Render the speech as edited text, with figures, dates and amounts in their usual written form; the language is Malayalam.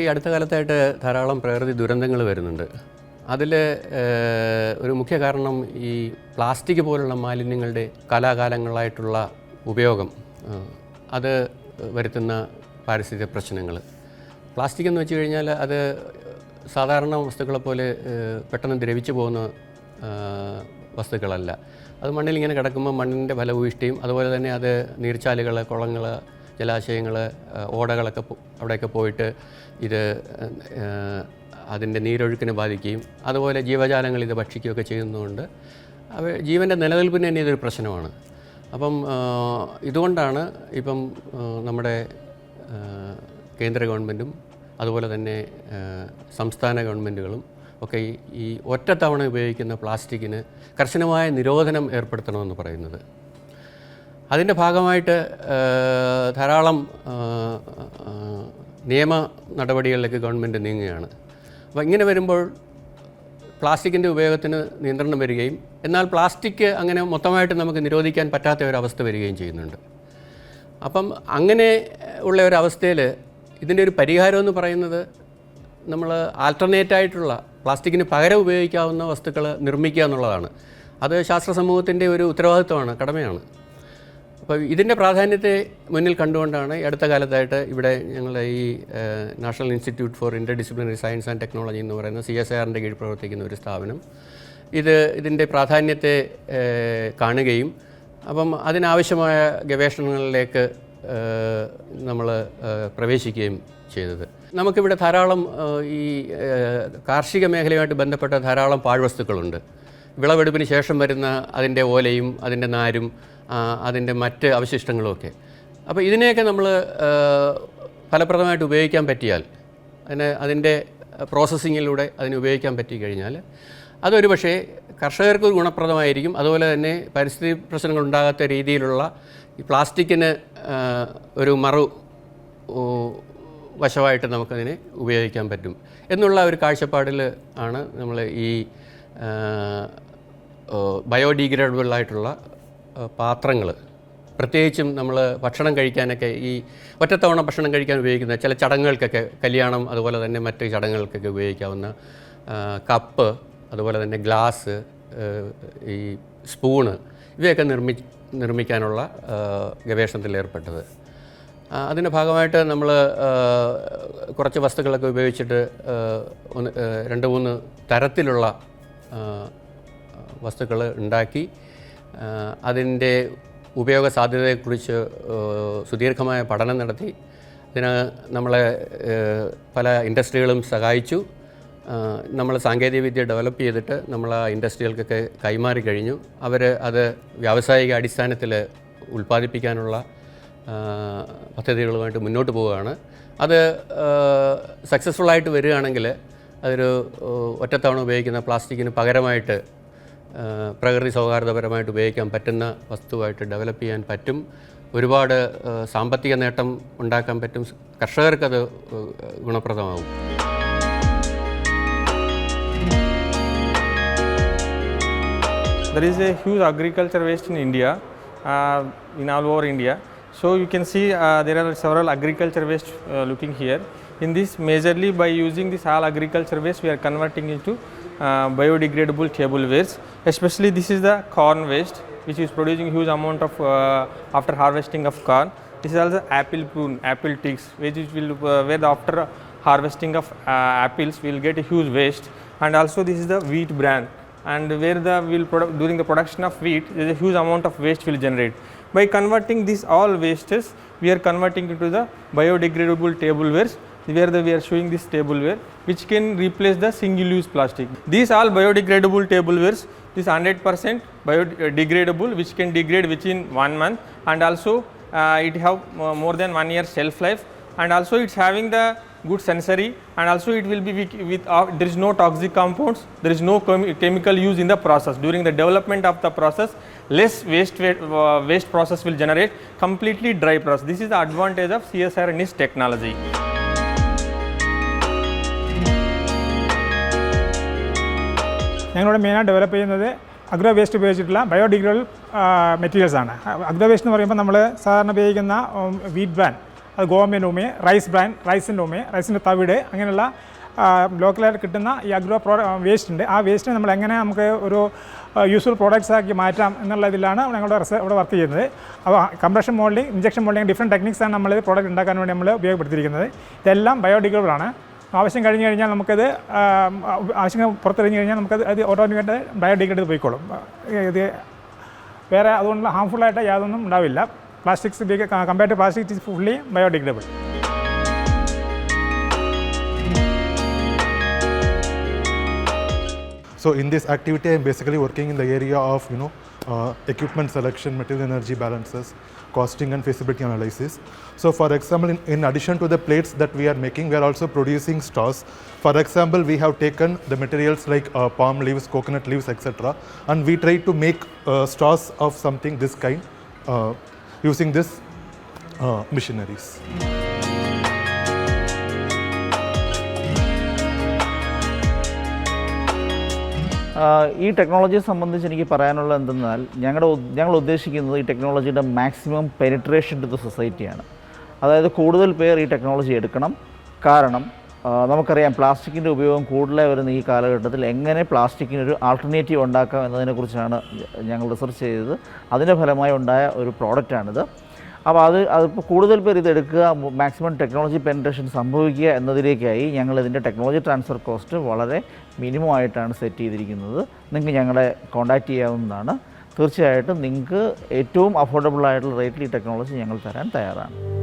നമുക്ക് ഈ അടുത്ത കാലത്തായിട്ട് ധാരാളം പ്രകൃതി ദുരന്തങ്ങൾ വരുന്നുണ്ട്. അതിൽ ഒരു മുഖ്യ കാരണം ഈ പ്ലാസ്റ്റിക് പോലുള്ള മാലിന്യങ്ങളുടെ കാലാകാലങ്ങളായിട്ടുള്ള ഉപയോഗം, അത് വരുത്തുന്ന പാരിസ്ഥിതിക പ്രശ്നങ്ങൾ. പ്ലാസ്റ്റിക് എന്ന് വെച്ച് കഴിഞ്ഞാൽ അത് സാധാരണ വസ്തുക്കളെ പോലെ പെട്ടെന്ന് ദ്രവിച്ചു പോകുന്ന വസ്തുക്കളല്ല. അത് മണ്ണിൽ ഇങ്ങനെ കിടക്കുമ്പോൾ മണ്ണിൻ്റെ ഫലഭൂയിഷ്ടിയും അതുപോലെ തന്നെ അത് നീർച്ചാലുകൾ, കുളങ്ങൾ, ജലാശയങ്ങൾ, ഓടകളൊക്കെ അവിടെയൊക്കെ പോയിട്ട് ഇത് അതിൻ്റെ നീരൊഴുക്കിനെ ബാധിക്കുകയും അതുപോലെ ജീവജാലങ്ങൾ ഇത് ഭക്ഷിക്കുകയൊക്കെ ചെയ്യുന്നതുകൊണ്ട് ജീവൻ്റെ നിലനിൽപ്പിന് തന്നെ ഇതൊരു പ്രശ്നമാണ്. അപ്പം ഇതുകൊണ്ടാണ് ഇപ്പം നമ്മുടെ കേന്ദ്ര ഗവൺമെൻറ്റും അതുപോലെ തന്നെ സംസ്ഥാന ഗവൺമെൻറ്റുകളും ഒക്കെ ഈ ഒറ്റത്തവണ ഉപയോഗിക്കുന്ന പ്ലാസ്റ്റിക്കിന് കർശനമായ നിരോധനം ഏർപ്പെടുത്തണമെന്ന് പറയുന്നത്. അതിൻ്റെ ഭാഗമായിട്ട് ധാരാളം നിയമ നടപടികളിലേക്ക് ഗവൺമെൻറ് നീങ്ങുകയാണ്. അപ്പോൾ ഇങ്ങനെ വരുമ്പോൾ പ്ലാസ്റ്റിക്കിൻ്റെ ഉപയോഗത്തിന് നിയന്ത്രണം വരികയും എന്നാൽ പ്ലാസ്റ്റിക് അങ്ങനെ മൊത്തമായിട്ട് നമുക്ക് നിരോധിക്കാൻ പറ്റാത്ത ഒരവസ്ഥ വരികയും ചെയ്യുന്നുണ്ട്. അപ്പം അങ്ങനെ ഉള്ള ഒരവസ്ഥയിൽ ഇതിൻ്റെ ഒരു പരിഹാരമെന്ന് പറയുന്നത് നമ്മൾ ആൾട്ടർനേറ്റായിട്ടുള്ള പ്ലാസ്റ്റിക്കിന് പകരം ഉപയോഗിക്കാവുന്ന വസ്തുക്കൾ നിർമ്മിക്കുക എന്നുള്ളതാണ്. അത് ശാസ്ത്ര സമൂഹത്തിൻ്റെ ഒരു ഉത്തരവാദിത്വമാണ്, കടമയാണ്. അപ്പോൾ ഇതിൻ്റെ പ്രാധാന്യത്തെ മുന്നിൽ കണ്ടുകൊണ്ടാണ് അടുത്ത കാലത്തായിട്ട് ഇവിടെ ഞങ്ങൾ ഈ national institute four inter disciplinary science and technology എന്ന് പറയുന്ന CSIRൻ്റെ കീഴിൽ പ്രവർത്തിക്കുന്ന ഒരു സ്ഥാപനം ഇതിൻ്റെ പ്രാധാന്യത്തെ കാണുകയും അപ്പം അതിനാവശ്യമായ ഗവേഷണങ്ങളിലേക്ക് നമ്മൾ പ്രവേശിക്കുകയും ചെയ്തത്. നമുക്കിവിടെ ധാരാളം ഈ കാർഷിക മേഖലയുമായിട്ട് ബന്ധപ്പെട്ട ധാരാളം പാഴ്വസ്തുക്കളുണ്ട്. വിളവെടുപ്പിന് ശേഷം വരുന്ന അതിൻ്റെ ഓലയും അതിൻ്റെ നാരും അതിൻ്റെ മറ്റ് അവശിഷ്ടങ്ങളുമൊക്കെ. അപ്പോൾ ഇതിനെയൊക്കെ നമ്മൾ ഫലപ്രദമായിട്ട് ഉപയോഗിക്കാൻ പറ്റിയാൽ, അതിൻ്റെ പ്രോസസ്സിങ്ങിലൂടെ അതിന് ഉപയോഗിക്കാൻ പറ്റിക്കഴിഞ്ഞാൽ അതൊരു പക്ഷേ കർഷകർക്ക് ഗുണപ്രദമായിരിക്കും. അതുപോലെ തന്നെ പരിസ്ഥിതി പ്രശ്നങ്ങൾ ഉണ്ടാകാത്ത രീതിയിലുള്ള ഈ പ്ലാസ്റ്റിക്കിന് ഒരു വശമായിട്ട് നമുക്കതിനെ ഉപയോഗിക്കാൻ പറ്റും എന്നുള്ള ഒരു കാഴ്ചപ്പാടിൽ ആണ് നമ്മൾ ഈ ബയോഡീഗ്രേഡബിളായിട്ടുള്ള പാത്രങ്ങൾ, പ്രത്യേകിച്ചും നമ്മൾ ഭക്ഷണം കഴിക്കാനൊക്കെ ഈ ഒറ്റത്തവണ ഭക്ഷണം കഴിക്കാൻ ഉപയോഗിക്കുന്ന ചില ചടങ്ങുകൾക്കൊക്കെ, കല്യാണം അതുപോലെ തന്നെ മറ്റ് ചടങ്ങുകൾക്കൊക്കെ ഉപയോഗിക്കാവുന്ന കപ്പ്, അതുപോലെ തന്നെ ഗ്ലാസ്, ഈ സ്പൂണ്, ഇവയൊക്കെ നിർമ്മിക്കാനുള്ള ഗവേഷണത്തിൽ ഏർപ്പെട്ടത്. അതിൻ്റെ ഭാഗമായിട്ട് നമ്മൾ കുറച്ച് വസ്തുക്കളൊക്കെ ഉപയോഗിച്ചിട്ട് 2-3 തരത്തിലുള്ള വസ്തുക്കൾ ഉണ്ടാക്കി അതിൻ്റെ ഉപയോഗ സാധ്യതയെക്കുറിച്ച് സുദീർഘമായ പഠനം നടത്തി. ഇതിന് നമ്മളെ പല ഇൻഡസ്ട്രികളും സഹായിച്ചു. നമ്മൾ സാങ്കേതികവിദ്യ ഡെവലപ്പ് ചെയ്തിട്ട് നമ്മൾ ആ ഇൻഡസ്ട്രികൾക്കൊക്കെ കൈമാറി കഴിഞ്ഞു. അവർ അത് വ്യാവസായിക അടിസ്ഥാനത്തിൽ ഉൽപ്പാദിപ്പിക്കാനുള്ള പദ്ധതികളുമായിട്ട് മുന്നോട്ട് പോവുകയാണ്. അത് സക്സസ്ഫുള്ളായിട്ട് വരികയാണെങ്കിൽ അതൊരു ഒറ്റത്തവണ ഉപയോഗിക്കുന്ന പ്ലാസ്റ്റിക്കിന് പകരമായിട്ട് പ്രകൃതി സൗഹാർദ്ദപരമായിട്ട് ഉപയോഗിക്കാൻ പറ്റുന്ന വസ്തുവായിട്ട് ഡെവലപ്പ് ചെയ്യാൻ പറ്റും. ഒരുപാട് സാമ്പത്തിക നേട്ടം ഉണ്ടാക്കാൻ പറ്റും. കർഷകർക്കത് ഗുണപ്രദമാകും. There is a huge agriculture waste in India, in all over India. So you can see there are several agriculture waste looking here. In this, majorly by using this all agriculture waste, we are converting into biodegradable tablewares. Especially this is the corn waste, which is producing huge amount of after harvesting of corn. This is also apple prune, apple twigs, which will where after harvesting of apples we will get a huge waste. And also this is the wheat bran, and where during the production of wheat there is a huge amount of waste will generate. By converting these all wastes, we are converting into the biodegradable tablewares, where we are showing this tableware which can replace the single use plastic. These all biodegradable tablewares, this 100% biodegradable, which can degrade within 1 month, and also it have more than 1 year shelf life, and also it's having the good sensory, and also it will be with there is no toxic compounds, there is no chemical use in the process. During the development of the process, less waste process will generate, completely dry process. This is the advantage of CSIR and its technology. ഞങ്ങളിവിടെ മെയിനായിട്ട് ഡെവലപ്പ് ചെയ്യുന്നത് അഗ്രോ വേസ്റ്റ് ഉപയോഗിച്ചിട്ടുള്ള ബയോഡിഗ്രേഡബിൾ മെറ്റീരിയൽസാണ്. അഗ്രോ വേസ്റ്റ് എന്ന് പറയുമ്പോൾ നമ്മൾ സാധാരണ ഉപയോഗിക്കുന്ന വീറ്റ് ബ്രാൻ, അത് ഗോതമ്പിൻ്റെ ഉമി, റൈസ് ബ്രാൻ, റൈസിൻ്റെ ഉമി, റൈസിൻ്റെ തവിട്, അങ്ങനെയുള്ള ലോക്കലായിട്ട് കിട്ടുന്ന ഈ അഗ്രോ വേസ്റ്റ് ഉണ്ട്. ആ വേസ്റ്റ് നമ്മൾ എങ്ങനെ നമുക്ക് ഒരു യൂസ്ഫുൾ പ്രോഡക്റ്റ്സ് ആക്കി മാറ്റാം എന്നുള്ള ഇതിലാണ് ഞങ്ങളുടെ ഇവിടെ വർക്ക് ചെയ്യുന്നത്. അപ്പോൾ compression moulding, injection moulding, different ടെക്നിക്സാണ് നമ്മൾ പ്രോഡക്റ്റ് ഉണ്ടാക്കാൻ വേണ്ടി നമ്മൾ ഉപയോഗപ്പെടുത്തിയിരിക്കുന്നത്. ഇതെല്ലാം ബയോഡിഗ്രേഡബിൾ ആണ്. ആവശ്യം കഴിഞ്ഞ് കഴിഞ്ഞാൽ നമുക്കത് ആവശ്യം പുറത്തെറിഞ്ഞ് കഴിഞ്ഞാൽ നമുക്കത് ഓട്ടോമാറ്റിക്കായിട്ട് ബയോഡിഗ്രേഡ് പോയിക്കോളും. ഇത് വേറെ അതുകൊണ്ടുള്ള ഹാംഫുള്ളായിട്ട് യാതൊന്നും ഉണ്ടാവില്ല. Plastics compared to plastic it is fully biodegradable. So in this activity, I am basically working in the area of equipment selection, material energy balances, costing and feasibility analysis. So for example, in addition to the plates that we are making, we are also producing straws. For example, we have taken the materials like palm leaves, coconut leaves, etc. and we try to make straws of something this kind using this machineries. ഈ ടെക്നോളജിയെ സംബന്ധിച്ച് എനിക്ക് പറയാനുള്ളത് എന്തെന്നാൽ ഞങ്ങൾ ഉദ്ദേശിക്കുന്നത് ഈ ടെക്നോളജിയുടെ മാക്സിമം പെനിട്രേഷൻ ടു ദ സൊസൈറ്റിയാണ്. അതായത് കൂടുതൽ പേർ ഈ ടെക്നോളജി എടുക്കണം. കാരണം നമുക്കറിയാം പ്ലാസ്റ്റിക്കിൻ്റെ ഉപയോഗം കൂടുതലായി വരുന്ന ഈ കാലഘട്ടത്തിൽ എങ്ങനെ പ്ലാസ്റ്റിക്കിനൊരു ആൾട്ടർനേറ്റീവ് ഉണ്ടാക്കാം എന്നതിനെക്കുറിച്ചാണ് ഞങ്ങൾ റിസർച്ച് ചെയ്തത്. അതിൻ്റെ ഫലമായി ഉണ്ടായ ഒരു പ്രോഡക്റ്റാണിത്. അപ്പോൾ അതിപ്പോൾ കൂടുതൽ പേർ ഇതെടുക്കുക, മാക്സിമം ടെക്നോളജി പെനിട്രേഷൻ സംഭവിക്കുക എന്നതിലേക്കായി ഞങ്ങൾ ഇതിൻ്റെ ടെക്നോളജി ട്രാൻസ്ഫർ കോസ്റ്റ് വളരെ മിനിമം ആയിട്ടാണ് സെറ്റ് ചെയ്തിരിക്കുന്നത്. നിങ്ങൾക്ക് ഞങ്ങളെ കോൺടാക്റ്റ് ചെയ്യാവുന്നതാണ്. തീർച്ചയായിട്ടും നിങ്ങൾക്ക് ഏറ്റവും അഫോർഡബിൾ ആയിട്ടുള്ള റേറ്റിൽ ഈ ടെക്നോളജി ഞങ്ങൾ തരാൻ തയ്യാറാണ്.